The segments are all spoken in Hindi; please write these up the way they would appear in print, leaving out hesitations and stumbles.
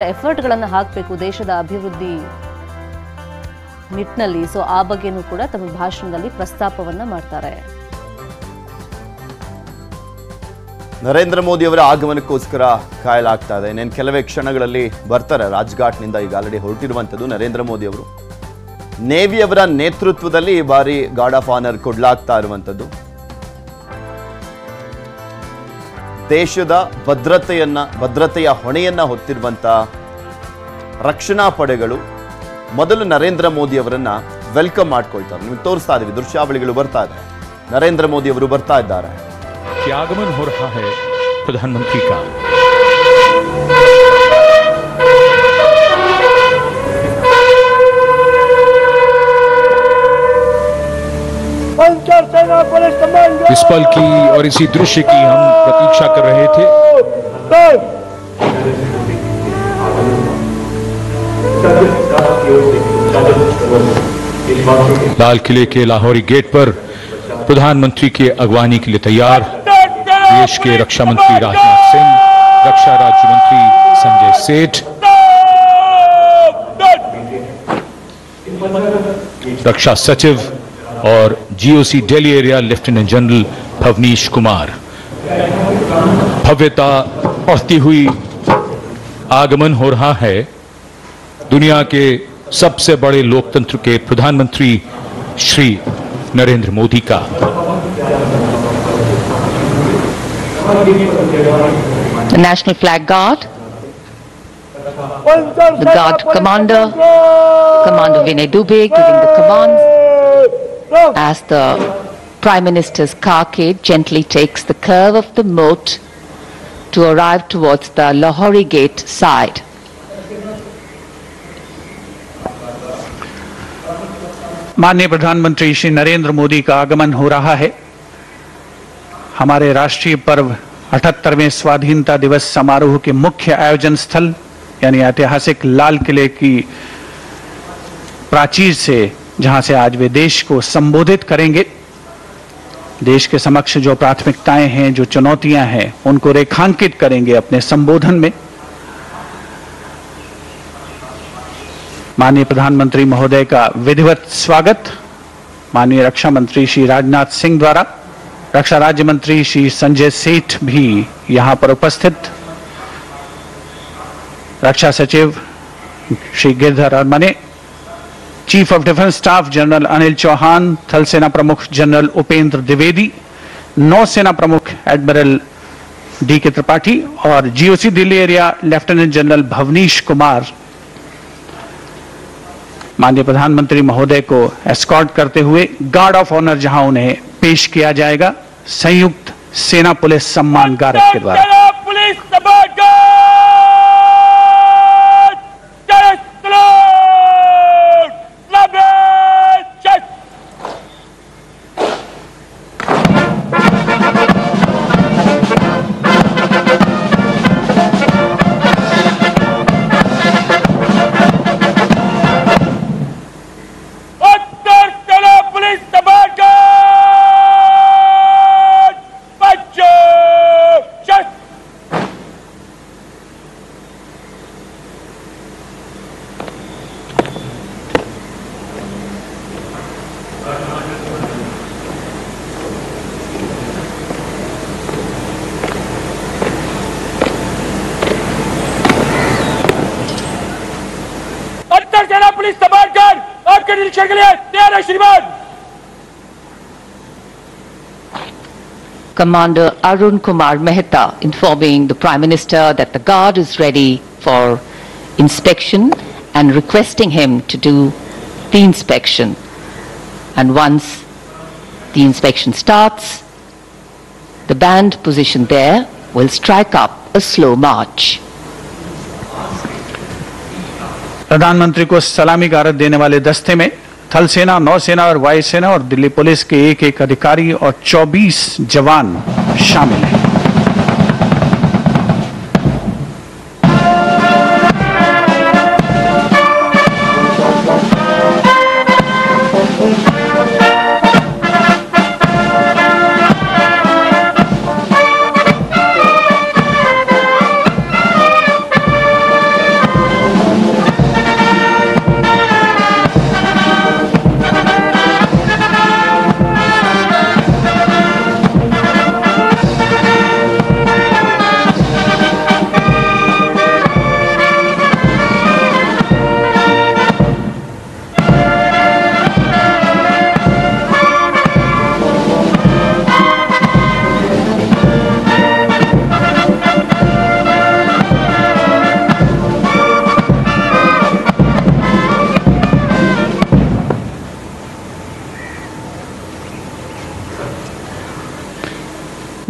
ಎಫರ್ಟ್ಗಳನ್ನು ಹಾಕಬೇಕು ದೇಶದ ಅಭಿವೃದ್ಧಿ ನಿಟ್ಟಿನಲ್ಲಿ. ಸೊ ಆ ಬಗ್ಗೆನೂ ಕೂಡ ತಮ್ಮ ಭಾಷಣದಲ್ಲಿ ಪ್ರಸ್ತಾಪವನ್ನ ಮಾಡ್ತಾರೆ. ನರೇಂದ್ರ ಮೋದಿ ಅವರ ಆಗಮನಕ್ಕೋಸ್ಕರ ಕಾಯಲಾಗ್ತಾ ಇದೆ. ಇನ್ನೇನು ಕೆಲವೇ ಕ್ಷಣಗಳಲ್ಲಿ ಬರ್ತಾರೆ. ರಾಜ್ಘಾಟ್ನಿಂದ ಈಗ ಆಲ್ರೆಡಿ ಹೊರಟಿರುವಂಥದ್ದು ನರೇಂದ್ರ ಮೋದಿ ಅವರು. ನೇವಿ ಅವರ ನೇತೃತ್ವದಲ್ಲಿ ಈ ಬಾರಿ ಗಾರ್ಡ್ ಆಫ್ ಆನರ್ ಕೊಡಲಾಗ್ತಾ ಇರುವಂಥದ್ದು. ದೇಶದ ಭದ್ರತೆಯ ಹೊಣೆಯನ್ನ ಹೊತ್ತಿರುವಂತ ರಕ್ಷಣಾ ಪಡೆಗಳು ಮೊದಲು ನರೇಂದ್ರ ಮೋದಿ ಅವರನ್ನ ವೆಲ್ಕಮ್ ಮಾಡ್ಕೊಳ್ತಾರೆ. ನಿಮಗೆ ತೋರಿಸ್ತಾ ಇದೀವಿ, ದೃಶ್ಯಾವಳಿಗಳು ಬರ್ತಾ ಇದೆ. ನರೇಂದ್ರ ಮೋದಿ ಅವರು ಬರ್ತಾ ಇದ್ದಾರೆ. आगमन हो रहा है प्रधानमंत्री का। इस पल की और इसी दृश्य की हम प्रतीक्षा कर रहे थे। लाल किले के लाहौरी गेट पर प्रधानमंत्री के अगवानी के लिए तैयार देश के रक्षा मंत्री राजनाथ सिंह, रक्षा राज्य मंत्री संजय सेठ, रक्षा सचिव और GOC Delhi area lieutenant general Bhavnish Kumar. भव्यता बढ़ती हुई आगमन हो रहा है दुनिया के सबसे बड़े लोकतंत्र के प्रधानमंत्री श्री नरेंद्र मोदी का। The National Flag Guard, the Guard Commander, Commander Vinay Dubey giving the command as the Prime Minister's carcade gently takes the curve of the moat to arrive towards the Lahori Gate side. माननीय प्रधानमंत्री श्री नरेंद्र मोदी का आगमन हो रहा है। हमारे राष्ट्रीय पर्व 78वें स्वाधीनता दिवस समारोह के मुख्य आयोजन स्थल यानी ऐतिहासिक लाल किले की प्राचीर से, जहां से आज वे देश को संबोधित करेंगे। देश के समक्ष जो प्राथमिकताएं हैं, जो चुनौतियां हैं, उनको रेखांकित करेंगे अपने संबोधन में। माननीय प्रधानमंत्री महोदय का विधिवत स्वागत माननीय रक्षा मंत्री श्री राजनाथ सिंह द्वारा, रक्षा राज्य मंत्री श्री संजय सेठ भी यहां पर उपस्थित, रक्षा सचिव Shri Giridhar Aramane, chief of defence staff general Anil Chauhan, थल सेना प्रमुख जनरल उपेंद्र द्विवेदी, नौसेना प्रमुख एडमिरल डी के त्रिपाठी और GOC Delhi area lieutenant general Bhavnish Kumar माननीय प्रधानमंत्री महोदय को एस्कॉर्ट करते हुए गार्ड ऑफ ऑनर जहां उन्हें पेश किया जाएगा संयुक्त सेना पुलिस सम्मान गारद के द्वारा। पुलिस तबादला आपके निरीक्षण के लिए तैयार है श्रीमान। Commander Arun Kumar Mehta informing the Prime Minister that the Guard is ready for inspection and requesting him to do the inspection. And once the inspection starts, the band positioned there will strike up a slow march. प्रधानमंत्री को सलामी गारद देने वाले दस्ते में थल सेना, नौसेना और वायुसेना और दिल्ली पुलिस के एक अधिकारी और 24 जवान शामिल हैं।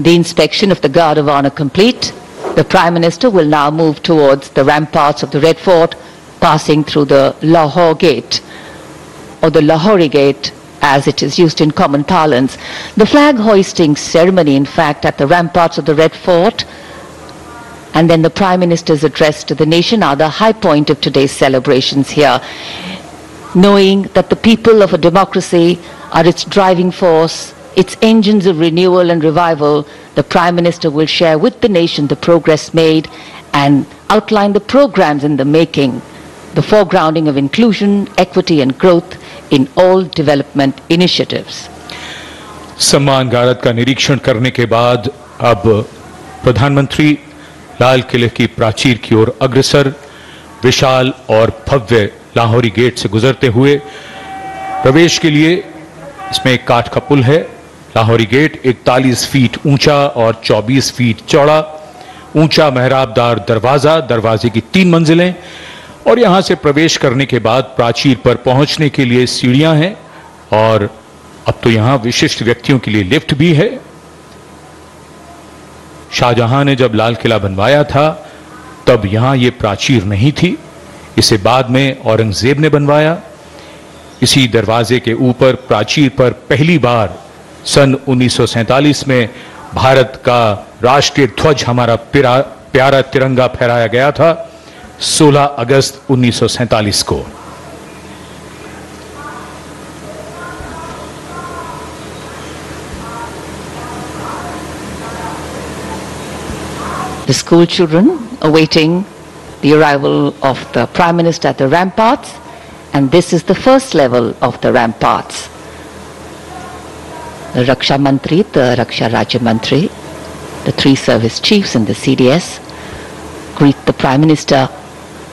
the inspection of the Guard of Honor complete, the Prime Minister will now move towards the ramparts of the Red Fort, passing through the Lahore Gate, or the Lahori Gate as it is used in common parlance. The flag hoisting ceremony, in fact, at the ramparts of the Red Fort, and then the Prime Minister's address to the nation are the high point of today's celebrations here. Knowing that the people of a democracy are its driving force, its engines of renewal and revival, the Prime Minister will share with the nation the progress made and outline the programs in the making, the foregrounding of inclusion, equity and growth in all development initiatives. सम्मान गारद का निरीक्षण करने के बाद अब प्रधानमंत्री लाल किले की प्राचीर की ओर अग्रसर विशाल और भव्य लाहौरी गेट से गुजरते हुए प्रवेश के लिए इसमें एक काठ का पुल है। लाहौरी गेट 41 फीट ऊंचा और 24 फीट चौड़ा, ऊंचा मेहराबदार दरवाजा, दरवाजे की 3 मंजिलें और यहां से प्रवेश करने के बाद प्राचीर पर पहुंचने के लिए सीढ़ियां हैं और अब तो यहां विशिष्ट व्यक्तियों के लिए लिफ्ट भी है। शाहजहां ने जब लाल किला बनवाया था तब यहां यह प्राचीर नहीं थी, इसे बाद में औरंगजेब ने बनवाया। इसी दरवाजे के ऊपर प्राचीर पर पहली बार सन 1947 में भारत का राष्ट्रीय ध्वज, हमारा प्यारा तिरंगा फहराया गया था 16 अगस्त 1947 को। The school children awaiting the arrival of the Prime Minister at the ramparts, and this is the first level of the ramparts. The Raksha Mantri, the Raksha Rajya Mantri, the 3 service chiefs and the CDS greet the Prime Minister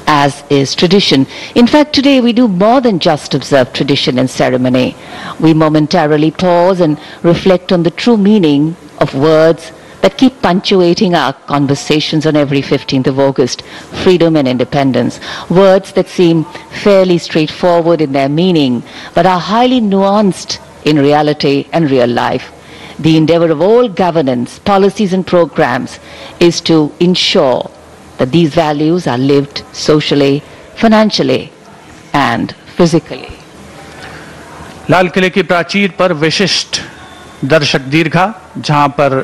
as is tradition. In fact, today we do more than just observe tradition and ceremony. We momentarily pause and reflect on the true meaning of words that keep punctuating our conversations on every 15th of August, freedom and independence. Words that seem fairly straightforward in their meaning, but are highly nuanced in reality and real life. The endeavor of all governance, policies and programs is to ensure that these values are lived socially, financially and physically. लाल किले की प्राचीर पर विशिष्ट दर्शक दीर्घा, जहां पर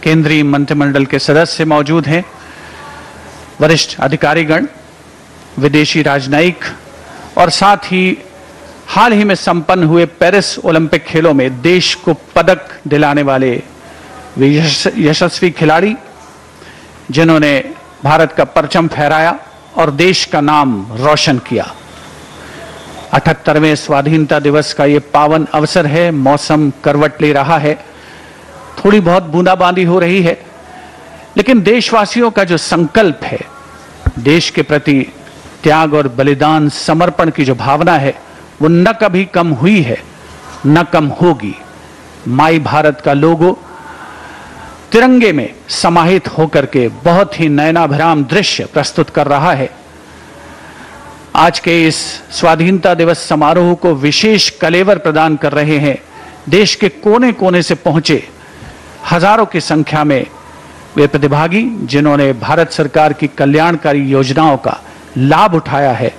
केंद्रीय मंत्रिमंडल के सदस्य मौजूद हैं, वरिष्ठ अधिकारीगण, विदेशी राजनयिक और साथ ही हाल ही में संपन्न हुए पेरिस ओलंपिक खेलों में देश को पदक दिलाने वाले यशस्वी खिलाड़ी, जिन्होंने भारत का परचम फहराया और देश का नाम रोशन किया। 78वें स्वाधीनता दिवस का ये पावन अवसर है। मौसम करवट ले रहा है, थोड़ी बहुत बूंदाबांदी हो रही है, लेकिन देशवासियों का जो संकल्प है, देश के प्रति त्याग और बलिदान, समर्पण की जो भावना है, वो न कभी कम हुई है, न कम होगी। माई भारत का लोगो तिरंगे में समाहित होकर के बहुत ही नयनाभिराम दृश्य प्रस्तुत कर रहा है। आज के इस स्वाधीनता दिवस समारोह को विशेष कलेवर प्रदान कर रहे हैं देश के कोने कोने से पहुंचे हजारों की संख्या में वे प्रतिभागी, जिन्होंने भारत सरकार की कल्याणकारी योजनाओं का लाभ उठाया है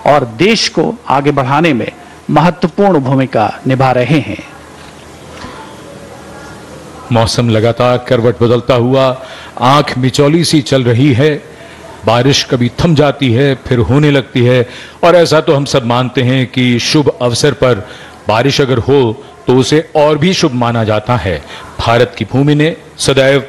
और देश को आगे बढ़ाने में महत्वपूर्ण भूमिका निभा रहे हैं। मौसम लगातार करवट बदलता हुआ आंख मिचौली सी चल रही है। बारिश कभी थम जाती है, फिर होने लगती है, और ऐसा तो हम सब मानते हैं कि शुभ अवसर पर बारिश अगर हो तो उसे और भी शुभ माना जाता है। भारत की भूमि ने सदैव